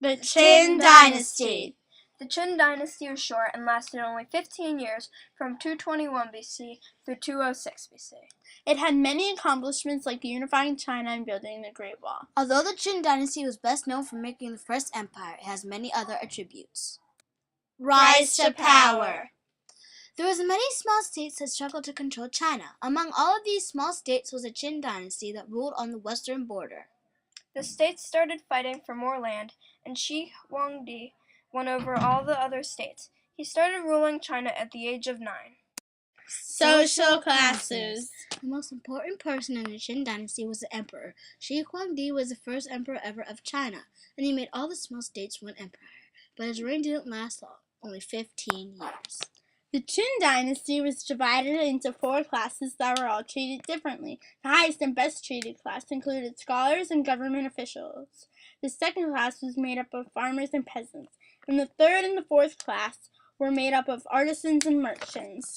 The Qin Dynasty. The Qin Dynasty was short and lasted only 15 years, from 221 BC through 206 BC. It had many accomplishments like unifying China and building the Great Wall. Although the Qin Dynasty was best known for making the first empire, it has many other attributes. Rise to power. There were many small states that struggled to control China. Among all of these small states was the Qin Dynasty that ruled on the western border. The states started fighting for more land, and Shi Huangdi won over all the other states. He started ruling China at the age of 9. Social classes. The most important person in the Qin Dynasty was the emperor. Shi Huangdi was the first emperor ever of China, and he made all the small states one empire. But his reign didn't last long, only 15 years. The Qin Dynasty was divided into 4 classes that were all treated differently. The highest and best treated class included scholars and government officials. The second class was made up of farmers and peasants, and the third and the fourth class were made up of artisans and merchants.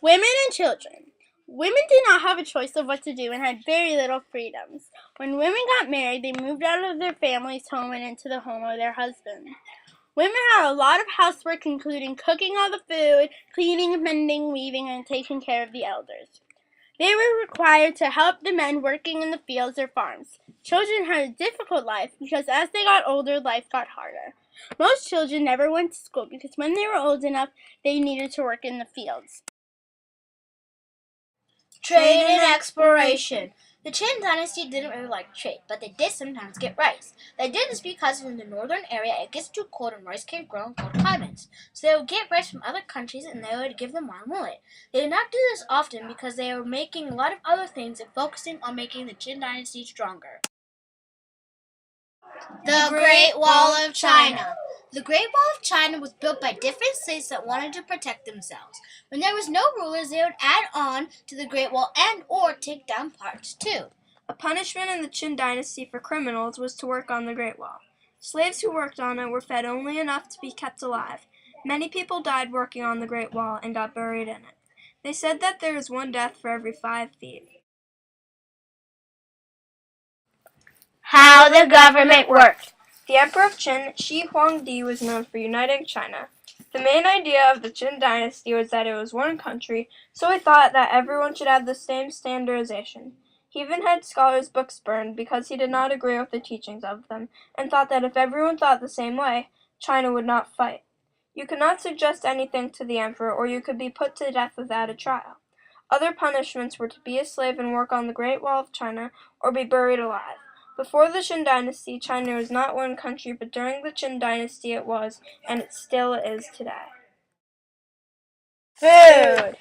Women and children. Women did not have a choice of what to do and had very little freedoms. When women got married, they moved out of their family's home and into the home of their husband. Women had a lot of housework, including cooking all the food, cleaning, mending, weaving, and taking care of the elders. They were required to help the men working in the fields or farms. Children had a difficult life because as they got older, life got harder. Most children never went to school because when they were old enough, they needed to work in the fields. Trade and exploration. The Qin Dynasty didn't really like trade, but they did sometimes get rice. They did this because in the northern area it gets too cold and rice can't grow in cold climates. So they would get rice from other countries and they would give them warm millet. They did not do this often because they were making a lot of other things and focusing on making the Qin Dynasty stronger. The Great Wall of China. The Great Wall of China was built by different states that wanted to protect themselves. When there was no rulers, they would add on to the Great Wall and or take down parts too. A punishment in the Qin Dynasty for criminals was to work on the Great Wall. Slaves who worked on it were fed only enough to be kept alive. Many people died working on the Great Wall and got buried in it. They said that there is 1 death for every 5 feet. How the government worked. The Emperor of Qin, Shi Huangdi, was known for uniting China. The main idea of the Qin Dynasty was that it was one country, so he thought that everyone should have the same standardization. He even had scholars' books burned because he did not agree with the teachings of them, and thought that if everyone thought the same way, China would not fight. You could not suggest anything to the emperor, or you could be put to death without a trial. Other punishments were to be a slave and work on the Great Wall of China, or be buried alive. Before the Qin Dynasty, China was not one country, but during the Qin Dynasty it was, and it still is today. Food.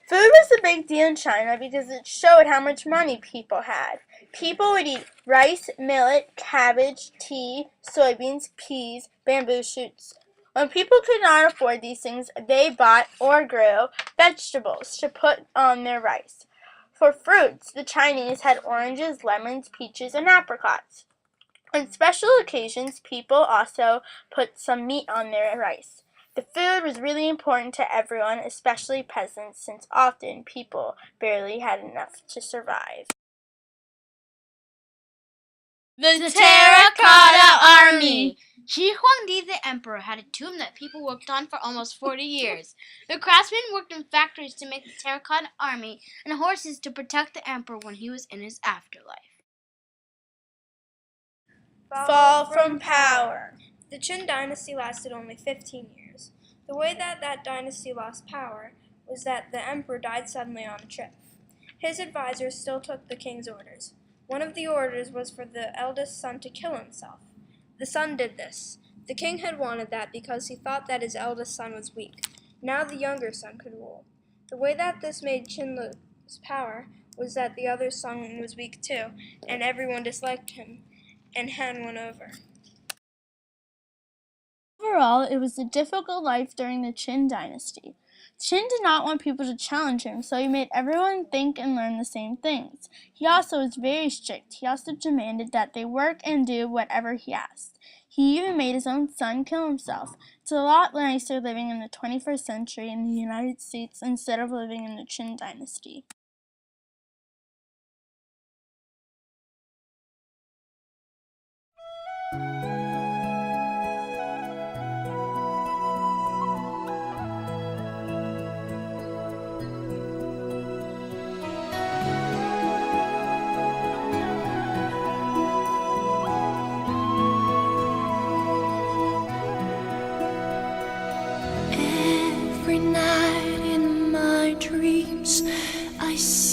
Food was a big deal in China because it showed how much money people had. People would eat rice, millet, cabbage, tea, soybeans, peas, bamboo shoots. When people could not afford these things, they bought or grew vegetables to put on their rice. For fruits, the Chinese had oranges, lemons, peaches, and apricots. On special occasions, people also put some meat on their rice. The food was really important to everyone, especially peasants, since often people barely had enough to survive. The Terracotta Army. Shi Huangdi, the emperor, had a tomb that people worked on for almost 40 years. The craftsmen worked in factories to make the Terracotta Army and horses to protect the emperor when he was in his afterlife. Fall from power. The Qin Dynasty lasted only 15 years. The way that dynasty lost power was that the emperor died suddenly on a trip. His advisors still took the king's orders. One of the orders was for the eldest son to kill himself. The son did this. The king had wanted that because he thought that his eldest son was weak. Now the younger son could rule. The way that this made Qin lose power was that the other son was weak too, and everyone disliked him, and Han won over. Overall, it was a difficult life during the Qin Dynasty. Qin did not want people to challenge him, so he made everyone think and learn the same things. He also was very strict. He also demanded that they work and do whatever he asked. He even made his own son kill himself. It's a lot nicer living in the 21st century in the United States instead of living in the Qin Dynasty. I see.